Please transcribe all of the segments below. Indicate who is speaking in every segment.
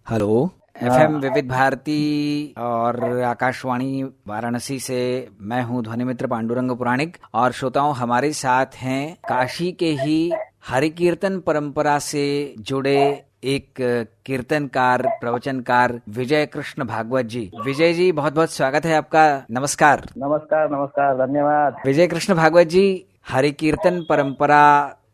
Speaker 1: Hello. FM विविध भारती और आकाशवाणी वाराणसी से मैं हूं ध्वनि मित्र पांडुरंग पुराणिक, और श्रोताओं हमारे साथ हैं काशी के ही हरि कीर्तन परंपरा से जुड़े एक कीर्तनकार प्रवचनकार विजय कृष्ण भागवत जी। विजय जी, बहुत बहुत स्वागत है आपका। नमस्कार।
Speaker 2: नमस्कार नमस्कार, धन्यवाद।
Speaker 1: विजय कृष्ण भागवत जी, हरि कीर्तन परंपरा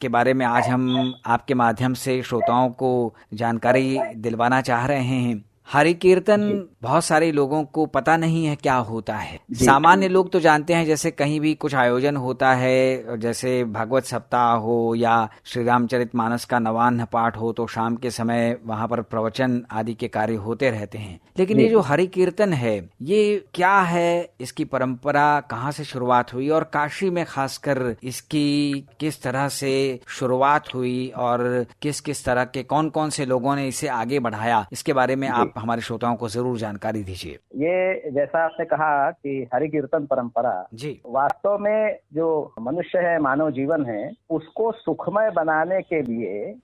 Speaker 1: के बारे में आज हम आपके माध्यम से श्रोताओं को जानकारी दिलवाना चाह रहे हैं। हरि कीर्तन बहुत सारे लोगों को पता नहीं है क्या होता है। सामान्य लोग तो जानते हैं, जैसे कहीं भी कुछ आयोजन होता है, जैसे भागवत सप्ताह हो या श्री रामचरितमानस का नवान्न पाठ हो, तो शाम के समय वहां पर प्रवचन आदि के कार्य होते रहते हैं। लेकिन ये जो हरि कीर्तन है, ये क्या है, इसकी परंपरा कहाँ से शुरुआत हुई और काशी में खासकर इसकी किस तरह से शुरुआत हुई और किस किस तरह के कौन कौन से लोगों ने इसे आगे बढ़ाया, इसके बारे में आप हमारे श्रोताओं को जरूर जानकारी दीजिए।
Speaker 2: ये जैसा आपने कहा कि हरि कीर्तन परंपरा
Speaker 1: जी,
Speaker 2: वास्तव में जो मनुष्य है, मानव जीवन है, उसको सुखमय बनाने के लिए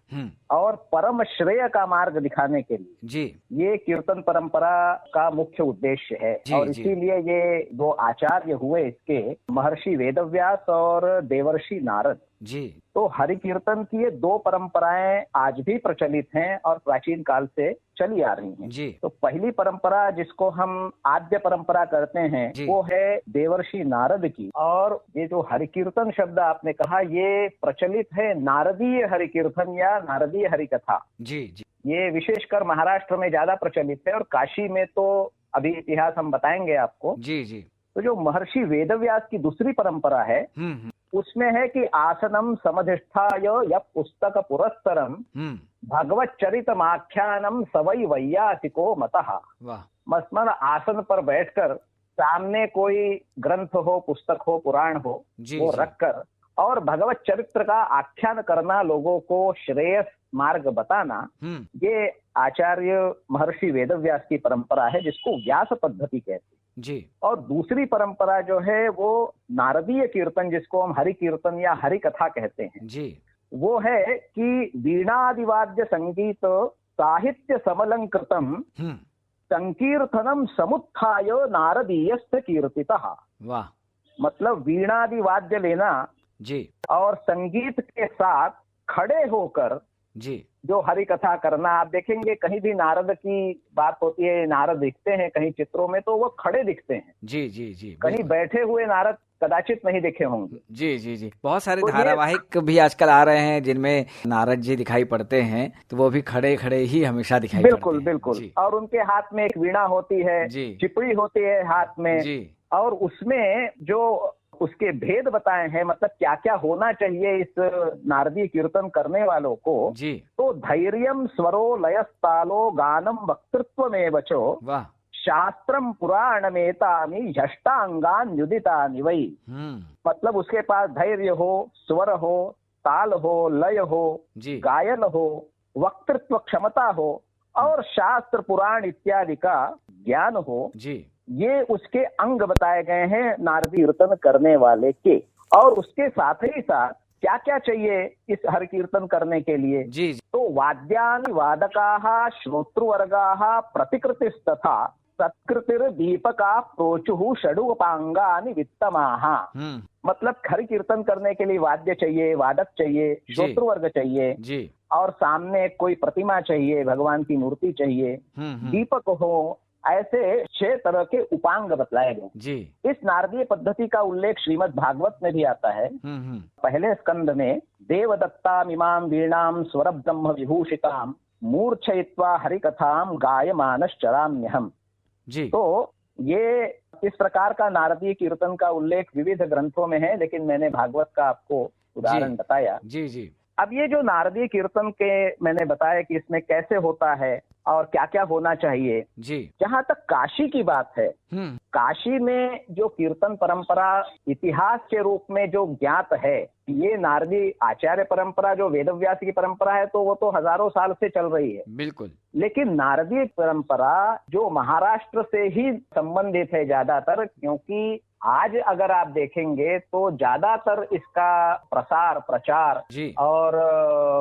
Speaker 2: और परम श्रेय का मार्ग दिखाने के लिए
Speaker 1: जी,
Speaker 2: ये कीर्तन परंपरा का मुख्य उद्देश्य है। और इसीलिए ये दो आचार्य हुए इसके, महर्षि वेदव्यास और देवर्षि नारद
Speaker 1: जी।
Speaker 2: तो हरि कीर्तन की ये दो परंपराएं आज भी प्रचलित हैं और प्राचीन काल से चली आ रही हैं।
Speaker 1: जी।
Speaker 2: तो पहली परंपरा जिसको हम आद्य परंपरा करते हैं वो है देवर्षि नारद की। और ये जो हरि कीर्तन शब्द आपने कहा, ये प्रचलित है नारदीय हरि कीर्तन या नारदीय हरि कथा।
Speaker 1: जी जी।
Speaker 2: ये विशेषकर महाराष्ट्र में ज्यादा प्रचलित है और काशी में तो अभी इतिहास हम बताएंगे आपको।
Speaker 1: जी जी।
Speaker 2: तो जो महर्षि वेदव्यास की दूसरी परंपरा है उसमें है कि आसनम समधिष्ठाय यः पुस्तक पुरस्सरम भगवत चरितमाख्यानम सवै वैयासिको मतः। मस्मन आसन पर बैठकर सामने कोई ग्रंथ हो, पुस्तक हो, पुराण हो, वो रखकर और भगवत चरित्र का आख्यान करना, लोगों को श्रेयस मार्ग बताना, ये आचार्य महर्षि वेदव्यास की परंपरा है जिसको व्यास पद्धति कहते हैं।
Speaker 1: जी।
Speaker 2: और दूसरी परंपरा जो है वो नारदीय कीर्तन, जिसको हम हरि कीर्तन या हरि कथा कहते हैं
Speaker 1: जी,
Speaker 2: वो है कि वीणादिवाद्य संगीत साहित्य समलंकृतम संकीर्तनम समुत्थाय नारदीयस्य कीर्तितः।
Speaker 1: वाह।
Speaker 2: मतलब वीणादि वाद्य लेना
Speaker 1: जी,
Speaker 2: और संगीत के साथ खड़े होकर
Speaker 1: जी,
Speaker 2: जो हरि कथा करना। आप देखेंगे कहीं भी नारद की बात होती है, नारद दिखते हैं कहीं चित्रों में तो वो खड़े दिखते हैं।
Speaker 1: जी जी जी।
Speaker 2: कहीं बैठे हुए नारद कदाचित नहीं दिखे होंगे।
Speaker 1: जी जी जी। बहुत सारे धारावाहिक भी आजकल आ रहे हैं जिनमें नारद जी दिखाई पड़ते हैं, तो वो भी खड़े खड़े ही हमेशा दिखाई
Speaker 2: बिल्कुल
Speaker 1: पड़ते हैं।
Speaker 2: बिल्कुल। और उनके हाथ में एक वीणा होती है, चिपड़ी होती है हाथ में
Speaker 1: जी।
Speaker 2: और उसमें जो उसके भेद बताए हैं, मतलब क्या क्या होना चाहिए इस नारदीय कीर्तन करने वालों को।
Speaker 1: जी।
Speaker 2: तो धैर्यम स्वरो लयस्तालो गानम वक्तृत्वमेव च
Speaker 1: वाह।
Speaker 2: शास्त्रम पुराणमेतानि ह्यष्टांगान्युदितानि वै। मतलब उसके पास धैर्य हो, स्वर हो, ताल हो, लय हो, गायन हो, वक्तृत्व क्षमता हो और शास्त्र पुराण इत्यादि का ज्ञान हो। ये उसके अंग बताए गए हैं नारदीय कीर्तन करने वाले के। और उसके साथ ही साथ क्या क्या चाहिए इस हरि कीर्तन करने के लिए। तो वाद्यानि वादकाः श्रोतृवर्गाः प्रतिकृतिस्तथा सत्कृतिर दीपका प्रोचुः षडुपांगानि वित्तमाः। मतलब हरि कीर्तन करने के लिए वाद्य चाहिए, वादक चाहिए, श्रोतृवर्ग चाहिए और सामने कोई प्रतिमा चाहिए, भगवान की मूर्ति चाहिए, दीपक हो। ऐसे 6 तरह के उपांग बतलाए गए। इस नारदीय पद्धति का उल्लेख श्रीमद् भागवत में भी आता है। पहले स्कंद में देवदत्ताम इमाम वीणाम स्वर ब्रह्म विभूषिताम मूर्छयित्वा हरि कथाम गायमानश्चराम्यहम्। तो ये इस प्रकार का नारदीय कीर्तन का उल्लेख विविध ग्रंथों में है, लेकिन मैंने भागवत का आपको उदाहरण बताया। अब ये जो नारदीय कीर्तन के मैंने बताया कि इसमें कैसे होता है और क्या क्या होना चाहिए। जहाँ तक काशी की बात है, काशी में जो कीर्तन परंपरा इतिहास के रूप में जो ज्ञात है, ये नारदी आचार्य परंपरा जो वेदव्यास की परंपरा है, तो वो तो हजारों साल से चल रही है।
Speaker 1: बिल्कुल।
Speaker 2: लेकिन नारदी परंपरा जो महाराष्ट्र से ही संबंधित है ज्यादातर, क्योंकि आज अगर आप देखेंगे तो ज्यादातर इसका प्रसार प्रचार और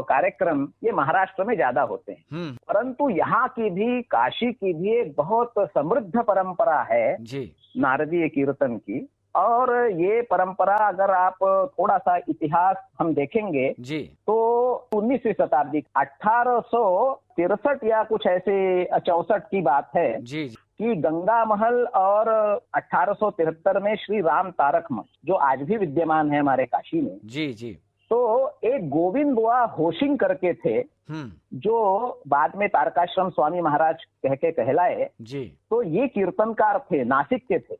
Speaker 2: कार्यक्रम ये महाराष्ट्र में ज्यादा होते हैं, परंतु यहाँ की भी, काशी की भी एक बहुत समृद्ध परंपरा है नारदीय कीर्तन की। और ये परंपरा अगर आप थोड़ा सा इतिहास हम देखेंगे तो 19वीं शताब्दी 1863 या कुछ ऐसे 64 की बात है कि गंगा महल और 1873 में श्री राम तारक मठ जो आज भी विद्यमान है हमारे काशी में, तो एक गोविंद बुआ होशिंग करके थे जो बाद में तारकाश्रम स्वामी महाराज कह के कहलाए। तो ये कीर्तनकार थे, नासिक के थे।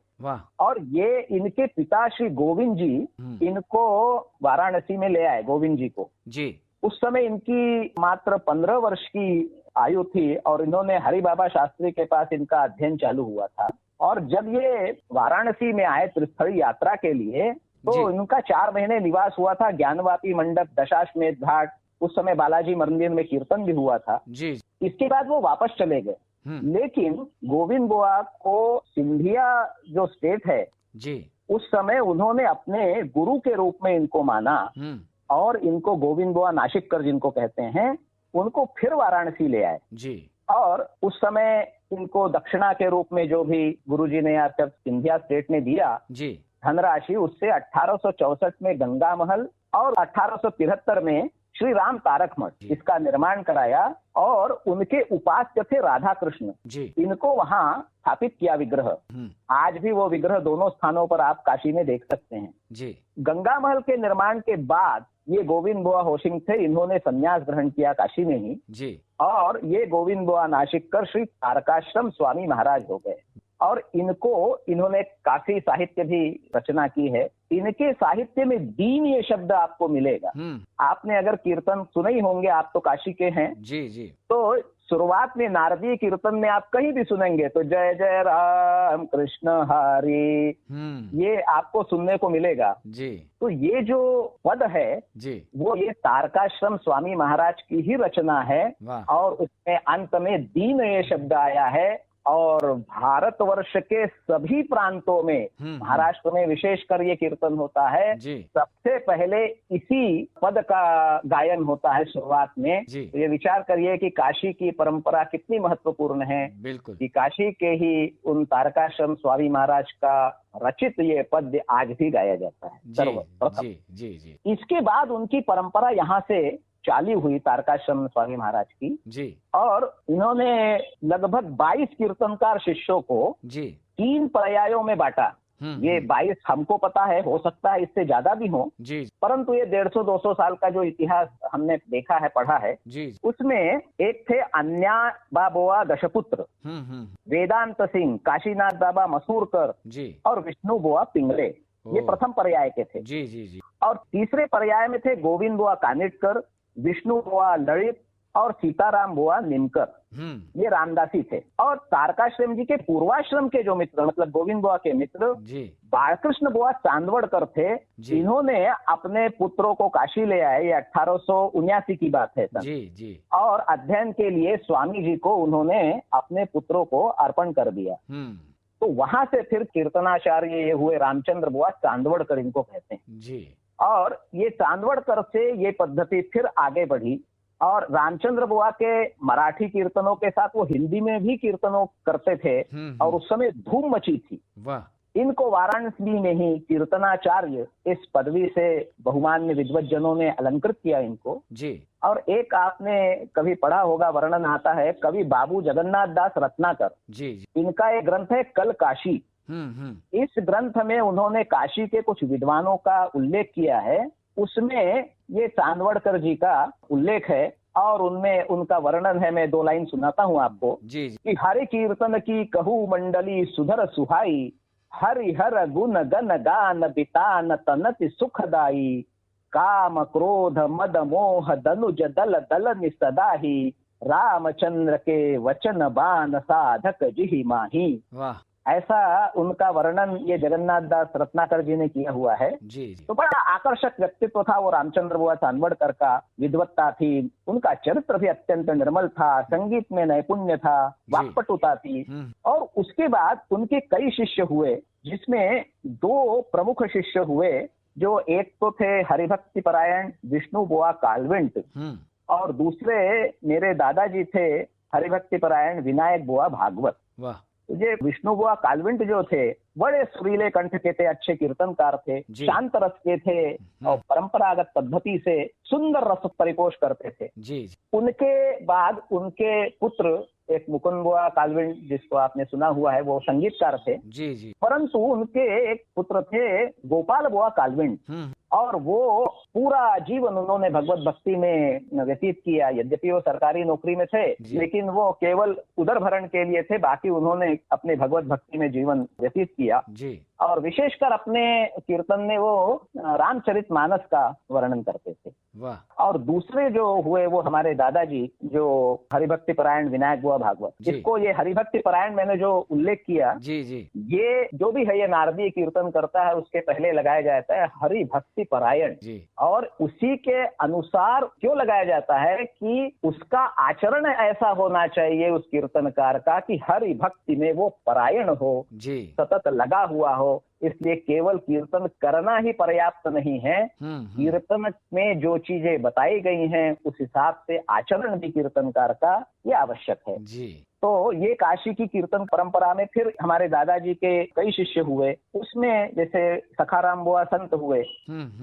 Speaker 2: और ये इनके पिता श्री गोविंद जी इनको वाराणसी में ले आए, गोविंद जी को। उस समय इनकी मात्र 15 वर्ष की आयु थी और इन्होंने हरि बाबा शास्त्री के पास इनका अध्ययन चालू हुआ था। और जब ये वाराणसी में आए त्रिस्थली यात्रा के लिए तो इनका 4 महीने निवास हुआ था ज्ञानवापी मंडप, दशाश्वमेध घाट। उस समय बालाजी मंदिर में कीर्तन भी हुआ था। इसके बाद वो वापस चले गए। लेकिन गोविंद बुआ को सिंधिया जो स्टेट है उस समय उन्होंने अपने गुरु के रूप में इनको माना और इनको गोविंद बुआ नाशिककर जिनको कहते हैं उनको फिर वाराणसी ले आए। और उस समय इनको दक्षिणा के रूप में जो भी गुरुजी ने या फिर सिंधिया स्टेट ने दिया धनराशि, उससे 1864 में गंगा महल और 1873 में श्री राम तारक मठ इसका निर्माण कराया। और उनके उपास्य थे राधा कृष्ण, इनको वहां स्थापित किया विग्रह। आज भी वो विग्रह दोनों स्थानों पर आप काशी में देख सकते हैं। गंगा महल के निर्माण के बाद ये गोविंद बुआ होशिंग थे, इन्होंने संन्यास ग्रहण किया काशी में ही। और ये गोविंद बुआ नाशिककर श्री तारकाश्रम स्वामी महाराज हो गए। और इन्होंने काफी साहित्य भी रचना की है। इनके साहित्य में दीन ये शब्द आपको मिलेगा। आपने अगर कीर्तन सुने ही होंगे, आप तो काशी के हैं। तो शुरुआत में नारदीय कीर्तन में आप कहीं भी सुनेंगे तो जय जय राम कृष्ण हरि, ये आपको सुनने को मिलेगा। तो ये जो पद है वो ये तारकाश्रम स्वामी महाराज की ही रचना है। और उसमें अंत में दीन ये शब्द आया है। और भारतवर्ष के सभी प्रांतों में, महाराष्ट्र में विशेषकर ये कीर्तन होता है। सबसे पहले इसी पद का गायन होता है शुरुआत में। तो ये विचार करिए कि काशी की परंपरा कितनी महत्वपूर्ण है। बिल्कुल, कि काशी के ही उन तारकाश्रम स्वामी महाराज का रचित ये पद्य आज भी गाया जाता है सर्वप्रथम। इसके बाद उनकी परंपरा यहाँ से चालू हुई तारकाश्रम स्वामी महाराज की। और इन्होंने लगभग 22 कीर्तनकार शिष्यों को 3 पर्यायों में बांटा। ये 22 हमको पता है, हो सकता है इससे ज्यादा भी हो, परंतु ये 150-200 साल का जो इतिहास हमने देखा है, पढ़ा है, उसमें एक थे अन्या बाबोआ दशपुत्र, वेदांत सिंह, काशीनाथ बाबा मसूरकर और विष्णु बुआ पिंगले। ये प्रथम पर्याय के थे। और तीसरे पर्याय में थे गोविंद बुआ कानिटकर, विष्णु बुआ ललित और सीताराम बुआ निमकर। ये रामदासी थे। और तारकाश्रम जी के पूर्वाश्रम के जो मित्र, मतलब गोविंद बुआ के मित्र बालकृष्ण बुआ चांदवड़कर थे। इन्होंने अपने पुत्रों को काशी ले आए। ये 1879 की बात है सर। और अध्ययन के लिए स्वामी जी को उन्होंने अपने पुत्रों को अर्पण कर दिया। तो वहां से फिर कीर्तनाचार्य ये हुए रामचंद्र बुआ चांदवड़कर, इनको कहते हैं। और ये चांदवड़कर से ये पद्धति फिर आगे बढ़ी। और रामचंद्र बुआ के मराठी कीर्तनों के साथ वो हिंदी में भी कीर्तनों करते थे। और उस समय धूम मची थी। इनको वाराणसी में ही कीर्तनाचार्य इस पदवी से बहुमान्य विद्वज्जनों ने अलंकृत किया इनको। और एक आपने कभी पढ़ा होगा, वर्णन आता है, कवि बाबू जगन्नाथ दास रत्नाकर, इनका एक ग्रंथ है कल काशी। इस ग्रंथ में उन्होंने काशी के कुछ विद्वानों का उल्लेख किया है। उसमें ये चांदवड़कर जी का उल्लेख है और उनमें उनका वर्णन है। मैं 2 लाइन सुनाता हूँ आपको कि हरि कीर्तन की कहू मंडली सुधर सुहाई, हरि हर गुण गन गान बितान तनति सुखदाई, काम क्रोध मद मोह दनुज दल दल सदाही, रामचंद्र के वचन बान साधक जिहि माही। ऐसा उनका वर्णन ये जगन्नाथ दास रत्नाकर जी ने किया हुआ है। तो बड़ा आकर्षक व्यक्तित्व था वो रामचंद्र बुआ चांदवड़कर का। विद्वत्ता थी, उनका चरित्र भी अत्यंत निर्मल था, संगीत में नैपुण्य था, वाक्पटुता थी। और उसके बाद उनके कई शिष्य हुए जिसमें दो प्रमुख शिष्य हुए, जो एक तो थे हरिभक्ति परायण विष्णु बुआ काल्विंट और दूसरे मेरे दादाजी थे हरिभक्ति परायण विनायक बुआ भागवत।
Speaker 1: वाह।
Speaker 2: ये विष्णु बुआ काल्विंट जो थे बड़े सुरीले कंठ के थे, अच्छे कीर्तनकार थे, शांत रस के थे और परंपरागत पद्धति से सुंदर रस परिपोष करते थे।
Speaker 1: जी।
Speaker 2: उनके बाद उनके पुत्र एक मुकुंद बुआ काल्विंट, जिसको आपने सुना हुआ है, वो संगीतकार थे।
Speaker 1: जी जी।
Speaker 2: परंतु उनके एक पुत्र थे गोपाल बुआ काल्विंट और वो पूरा जीवन उन्होंने भगवत भक्ति में व्यतीत किया। यद्यपि वो सरकारी नौकरी में थे, लेकिन वो केवल उदर भरण के लिए थे, बाकी उन्होंने अपने भगवत भक्ति में जीवन व्यतीत किया।
Speaker 1: जी।
Speaker 2: और विशेषकर अपने कीर्तन में वो रामचरितमानस का वर्णन करते थे।
Speaker 1: वाह।
Speaker 2: और दूसरे जो हुए वो हमारे दादाजी, जो हरिभक्ति परायण विनायक बुआ भागवत। इसको ये हरिभक्ति परायण मैंने जो उल्लेख किया,
Speaker 1: जी जी,
Speaker 2: ये जो भी है ये नारदीय कीर्तन करता है, उसके पहले लगाया जाता है हरिभक्ति परायण। और उसी के अनुसार क्यों लगाया जाता है कि उसका आचरण ऐसा होना चाहिए उस कीर्तनकार का कि हरि भक्ति में वो परायण हो, सतत लगा हुआ हो। इसलिए केवल कीर्तन करना ही पर्याप्त नहीं है, कीर्तन में जो चीजें बताई गई हैं उस हिसाब से आचरण भी कीर्तनकार का ये आवश्यक है। तो ये काशी की कीर्तन परंपरा में फिर हमारे दादाजी के कई शिष्य हुए। उसमें जैसे सखाराम बुआ संत हुए,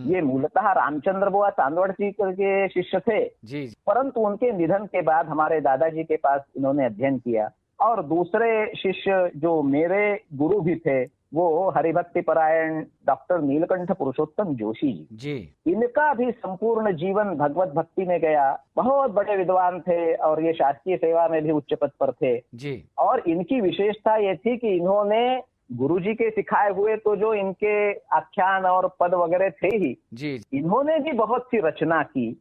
Speaker 2: ये मूलतः रामचंद्र बुआ चांदवड़ जी के शिष्य थे, परंतु उनके निधन के बाद हमारे दादाजी के पास इन्होंने अध्ययन किया। और दूसरे शिष्य जो मेरे गुरु भी थे वो हरिभक्ति परायण डॉक्टर नीलकंठ पुरुषोत्तम जोशी जी। इनका भी संपूर्ण जीवन भगवत भक्ति में गया। बहुत बड़े विद्वान थे और ये शासकीय सेवा में भी उच्च पद पर थे जी। और इनकी विशेषता ये थी कि इन्होंने गुरुजी के सिखाए हुए तो जो इनके आख्यान और पद वगैरह थे ही जी, इन्होंने भी बहुत सी रचना की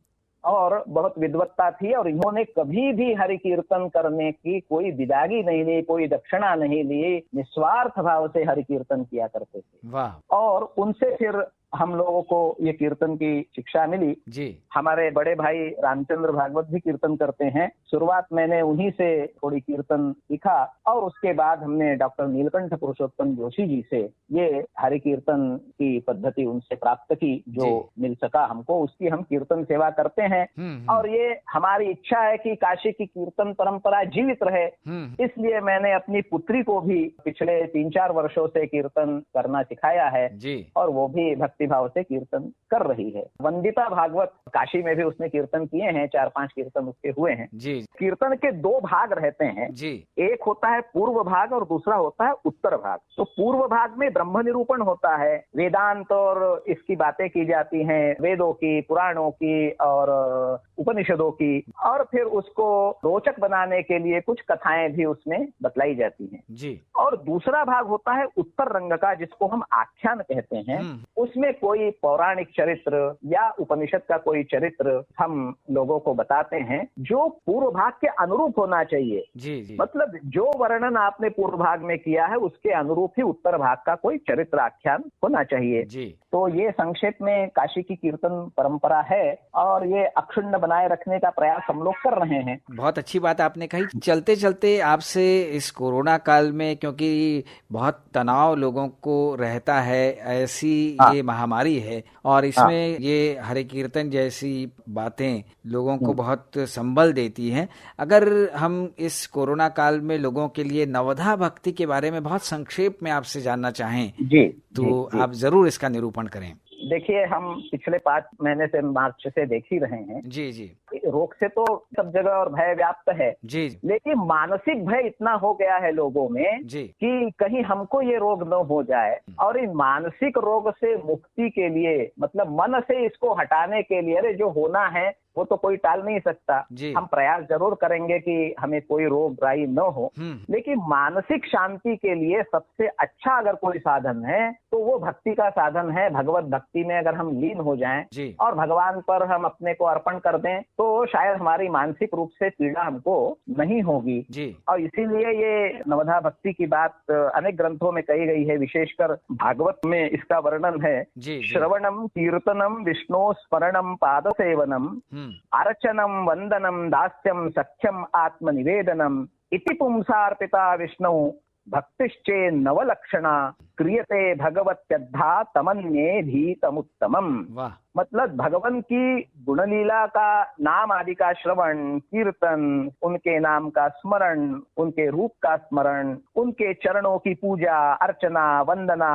Speaker 2: और बहुत विद्वत्ता थी। और इन्होंने कभी भी हरि कीर्तन करने की कोई विदागी नहीं ली, कोई दक्षिणा नहीं ली, निस्वार्थ भाव से हरि कीर्तन किया करते थे। वाह। और उनसे फिर हम लोगों को ये कीर्तन की शिक्षा मिली जी। हमारे बड़े भाई रामचंद्र भागवत भी कीर्तन करते हैं। शुरुआत मैंने उन्हीं से थोड़ी कीर्तन सीखा और उसके बाद हमने डॉक्टर नीलकंठ पुरुषोत्तम जोशी जी से ये हरि कीर्तन की पद्धति उनसे प्राप्त की, जो मिल सका हमको, उसकी हम कीर्तन सेवा करते हैं। और ये हमारी इच्छा है कि काशी की कीर्तन परंपरा जीवित रहे, इसलिए मैंने अपनी पुत्री को भी पिछले 3-4 वर्षों से कीर्तन करना सिखाया है जी। और वो भी भक्ति भाव से कीर्तन कर रही है। वंदिता भागवत काशी में भी उसने कीर्तन किए हैं, 4-5 कीर्तन उसके हुए हैं जी। कीर्तन के 2 भाग रहते हैं जी। एक होता है पूर्व भाग और दूसरा होता है उत्तर भाग। तो पूर्व भाग में ब्रह्म निरूपण होता है, वेदांत और इसकी बातें की जाती हैं, वेदों की, पुराणों की और उपनिषदों की, और फिर उसको रोचक बनाने के लिए कुछ कथाएं भी उसमें बतलाई जाती हैं जी। और दूसरा भाग होता है उत्तर रंग का, जिसको हम आख्यान कहते हैं। उसमें कोई पौराणिक चरित्र या उपनिषद का कोई चरित्र हम लोगों को बताते हैं, जो पूर्व भाग के अनुरूप होना चाहिए जी। मतलब जो वर्णन आपने पूर्व भाग में किया है उसके अनुरूप ही उत्तर भाग का कोई चरित्र आख्यान होना चाहिए जी। तो ये संक्षेप में काशी की कीर्तन परंपरा है और ये अक्षुण्ण बनाए रखने का प्रयास हम लोग कर रहे हैं।
Speaker 1: बहुत अच्छी बात आपने कही। चलते चलते आपसे इस कोरोना काल में, क्योंकि बहुत तनाव लोगों को रहता है, ऐसी ये महामारी है और इसमें ये हरि कीर्तन जैसी बातें लोगों को बहुत संबल देती हैं। अगर हम इस कोरोना काल में लोगों के लिए नवधा भक्ति के बारे में बहुत संक्षेप में आपसे जानना चाहें जी, तो जी। आप जरूर इसका निरूपण करें।
Speaker 2: देखिए, हम पिछले 5 महीने से मार्च से देख ही रहे हैं जी जी। रोग से तो सब जगह और भय व्याप्त है जी, लेकिन मानसिक भय इतना हो गया है लोगों में जी कि कहीं हमको ये रोग न हो जाए। और इन मानसिक रोग से मुक्ति के लिए, मतलब मन से इसको हटाने के लिए, अरे जो होना है वो तो कोई टाल नहीं सकता, हम प्रयास जरूर करेंगे कि हमें कोई रोग ग्राही न हो, लेकिन मानसिक शांति के लिए सबसे अच्छा अगर कोई साधन है तो वो भक्ति का साधन है। भगवत भक्ति में अगर हम लीन हो जाएं और भगवान पर हम अपने को अर्पण कर दें तो शायद हमारी मानसिक रूप से पीड़ा हमको नहीं होगी जी। और इसीलिए ये नवधा भक्ति की बात अनेक ग्रंथों में कही गई है, विशेषकर भागवत में इसका वर्णन है। श्रवणम कीर्तनम विष्णु स्मरणम पाद सेवनम अर्चनम वंदनम दास्यम सख्यम आत्मनिवेदनम इति पुंसार्पिता विष्णु भक्तिश्चे नवलक्षणा क्रियते भगवत्यद्धा तमन्ये धीतमुत्तमम।
Speaker 1: वाह।
Speaker 2: मतलब भगवान की गुणलीला का, नाम आदि का श्रवण कीर्तन, उनके नाम का स्मरण, उनके रूप का स्मरण, उनके चरणों की पूजा अर्चना वंदना,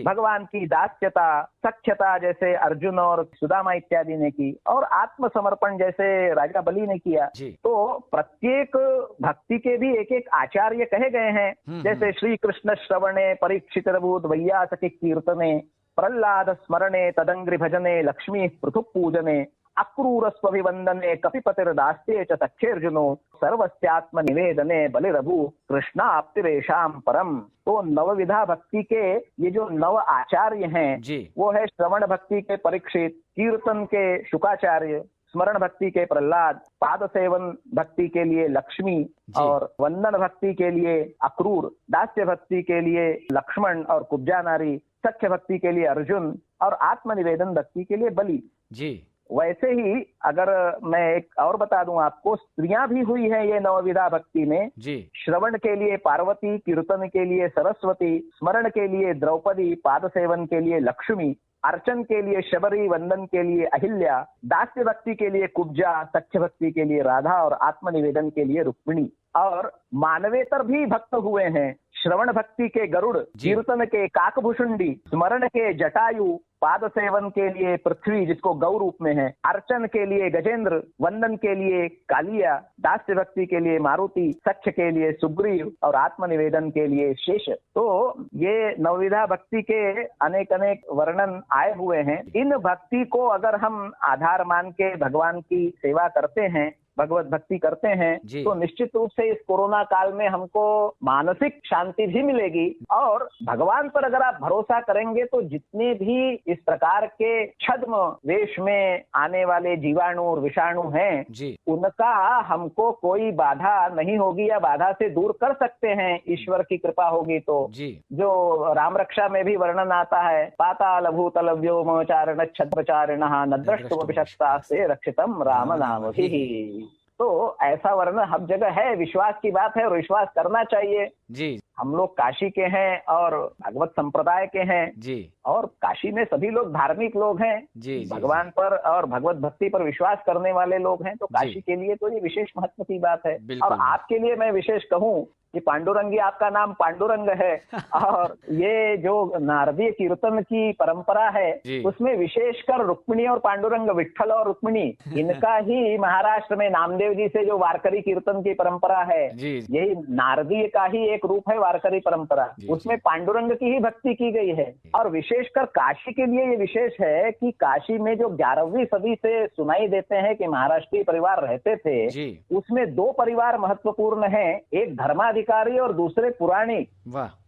Speaker 2: भगवान की दास्यता सख्यता जैसे अर्जुन और सुदामा इत्यादि ने की, और आत्मसमर्पण जैसे राजा बलि ने किया। तो प्रत्येक भक्ति के भी एक एक आचार्य कहे गए हैं, जैसे श्री कृष्ण श्रवणे परीक्षितभूत वैयासके कीर्तने, प्रह्लाद स्मरणे तदंग्रि भजने, लक्ष्मी पृथुक पूजने, अक्रूरस्वभिवंदने, कपिपतिर्दास्ये च सख्येर्जुनो, सर्वस्यात्म निवेदने बलिरभु कृष्णाप्तिरेषाम परम। तो नवविधा भक्ति के ये जो नव आचार्य हैं वो है श्रवण भक्ति के परीक्षित, कीर्तन के शुकाचार्य, स्मरण भक्ति के प्रह्लाद, पाद सेवन भक्ति के लिए लक्ष्मी, और वंदन भक्ति के लिए अक्रूर, दास्य भक्ति के लिए लक्ष्मण और कुब्जा नारी, सख्य भक्ति के लिए अर्जुन, और आत्मनिवेदन भक्ति के लिए बलि जी। वैसे ही अगर मैं एक और बता दूं आपको, स्त्रियां भी हुई है ये नवविधा भक्ति में जी। श्रवण के लिए पार्वती, कीर्तन के लिए सरस्वती, स्मरण के लिए द्रौपदी, पाद सेवन के लिए लक्ष्मी, अर्चन के लिए शबरी, वंदन के लिए अहिल्या, दास्य भक्ति के लिए कुब्जा, सख्य भक्ति के लिए राधा, और आत्मनिवेदन के लिए रुक्मिणी। और मानवेतर भी भक्त हुए हैं, श्रवण भक्ति के गरुड़, कीर्तन के काकभूषुंडी, स्मरण के जटायु, पाद सेवन के लिए पृथ्वी जिसको गौ रूप में है, अर्चन के लिए गजेंद्र, वंदन के लिए कालिया, दास्य भक्ति के लिए मारुति, सख्य के लिए सुग्रीव, और आत्मनिवेदन के लिए शेष। तो ये नवविधा भक्ति के अनेक अनेक वर्णन आए हुए हैं। इन भक्ति को अगर हम आधार मान के भगवान की सेवा करते हैं, भगवत भक्ति करते हैं, तो निश्चित रूप से इस कोरोना काल में हमको मानसिक शांति भी मिलेगी। और भगवान पर अगर आप भरोसा करेंगे तो जितने भी इस प्रकार के छद्म वेश में आने वाले जीवाणु और विषाणु हैं, उनका हमको कोई बाधा नहीं होगी, या बाधा से दूर कर सकते हैं ईश्वर की कृपा होगी तो। जो राम रक्षा में भी वर्णन आता है, पाताल भूतल व्योम चारण छद्मचारिणः न द्रष्टुमपि शक्तास्ते रक्षितम् राम नामभिः। तो ऐसा वर्णन हर जगह है, विश्वास की बात है और विश्वास करना चाहिए जी। हम लोग काशी के हैं और भगवत संप्रदाय के हैं जी, और काशी में सभी लोग धार्मिक लोग हैं जी, भगवान पर और भगवत भक्ति पर विश्वास करने वाले लोग हैं। तो काशी के लिए तो ये विशेष महत्व की बात है। और आपके लिए मैं विशेष कहूँ कि पांडुरंगी आपका नाम पांडुरंग है, और ये जो नारदीय कीर्तन की परंपरा है उसमें विशेषकर रुक्मिणी और पांडुरंग, विट्ठल और रुक्मिणी, इनका ही महाराष्ट्र में नामदेव जी से जो वारकरी कीर्तन की परंपरा है, यही नारदीय का ही एक रूप है वारकरी परंपरा। उसमें पांडुरंग की ही भक्ति की गई है। और विशेषकर काशी के लिए ये विशेष है कि काशी में जो 11वीं सदी से सुनाई देते हैं कि महाराष्ट्रीय परिवार रहते थे, उसमें 2 परिवार महत्वपूर्ण हैं, एक धर्माधिकारी और दूसरे पुराणिक।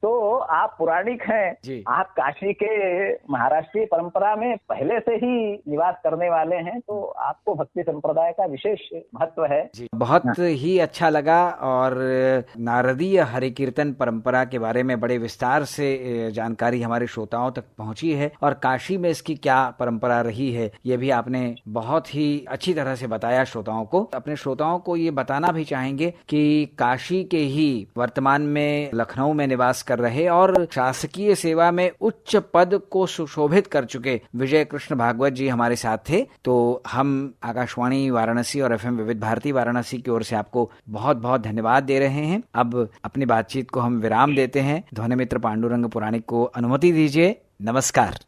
Speaker 2: तो आप पुराणिक हैं, आप काशी के महाराष्ट्रीय परंपरा में पहले से ही निवास करने वाले हैं, तो आपको भक्ति संप्रदाय का विशेष महत्व है।
Speaker 1: बहुत ही अच्छा लगा, और नारदीय हरि कीर्तन परंपरा के बारे में बड़े विस्तार से जानकारी हमारे श्रोताओं तक पहुंची है, और काशी में इसकी क्या परंपरा रही है ये भी आपने बहुत ही अच्छी तरह से बताया श्रोताओं को। अपने श्रोताओं को ये बताना भी चाहेंगे कि काशी के ही वर्तमान में लखनऊ में निवास कर रहे और शासकीय सेवा में उच्च पद को सुशोभित कर चुके विजय कृष्ण भागवत जी हमारे साथ थे। तो हम आकाशवाणी वाराणसी और FM विविध भारती वाराणसी की ओर से आपको बहुत बहुत धन्यवाद दे रहे हैं। अब अपनी बातचीत को हम विराम देते हैं। ध्वनि मित्र पांडुरंग पुराणिक को अनुमति दीजिए। नमस्कार।